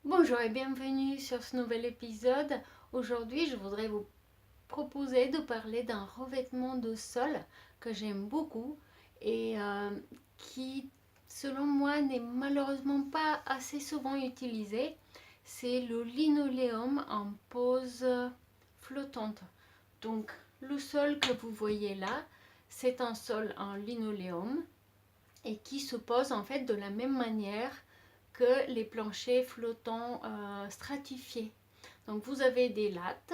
Bonjour et bienvenue sur ce nouvel épisode. Aujourd'hui, je voudrais vous proposer de parler d'un revêtement de sol que j'aime beaucoup et qui, selon moi, n'est malheureusement pas assez souvent utilisé. C'est le linoléum en pose flottante. Donc, le sol que vous voyez là, c'est un sol en linoléum et qui se pose en fait de la même manière que les planchers flottants stratifiés. Donc vous avez des lattes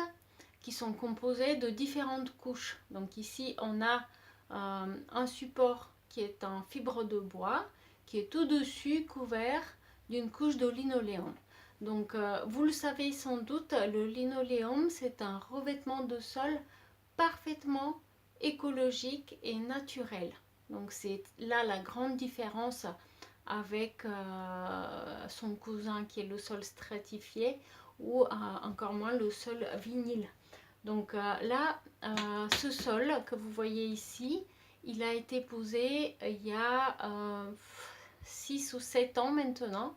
qui sont composées de différentes couches. Donc ici on a un support qui est en fibre de bois qui est au-dessus couvert d'une couche de linoléum. Donc vous le savez sans doute, le linoléum c'est un revêtement de sol parfaitement écologique et naturel. Donc c'est là la grande différence avec son cousin qui est le sol stratifié ou encore moins le sol vinyle. Donc là, ce sol que vous voyez ici, il a été posé il y a 6 ou 7 ans maintenant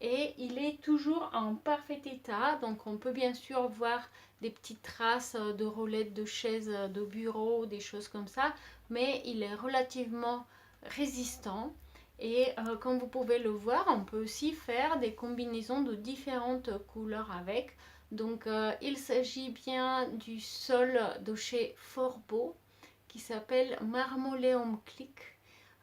et il est toujours en parfait état. Donc on peut bien sûr voir des petites traces de roulettes de chaises de bureau, des choses comme ça, mais il est relativement résistant. Et comme vous pouvez le voir, on peut aussi faire des combinaisons de différentes couleurs avec. Donc il s'agit bien du sol de chez Forbo qui s'appelle Marmoleum Click.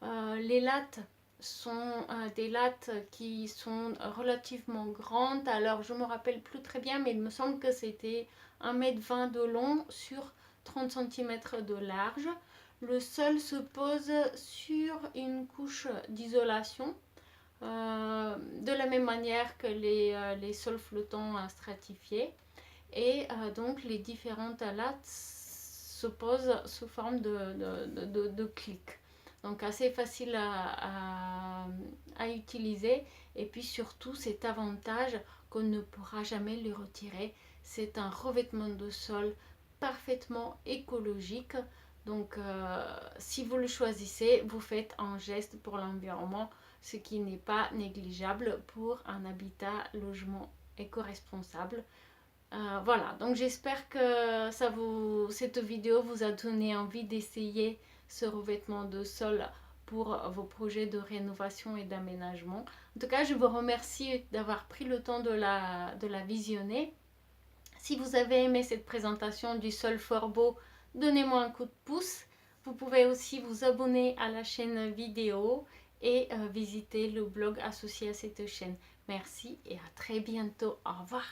Les lattes sont des lattes qui sont relativement grandes. Alors je me rappelle plus très bien, mais il me semble que c'était 1,20 m de long sur 30 cm de large. Le sol se pose sur une couche d'isolation, de la même manière que les sols flottants stratifiés. Et donc les différentes lattes se posent sous forme de clics. Donc assez facile à utiliser. Et puis surtout cet avantage qu'on ne pourra jamais le retirer. C'est un revêtement de sol parfaitement écologique. Donc si vous le choisissez, vous faites un geste pour l'environnement, ce qui n'est pas négligeable pour un habitat logement éco-responsable. Voilà, donc j'espère que cette vidéo vous a donné envie d'essayer ce revêtement de sol pour vos projets de rénovation et d'aménagement. En tout cas, je vous remercie d'avoir pris le temps de la visionner. Si vous avez aimé cette présentation du sol fort beau, donnez-moi un coup de pouce. Vous pouvez aussi vous abonner à la chaîne vidéo et visiter le blog associé à cette chaîne. Merci et à très bientôt. Au revoir.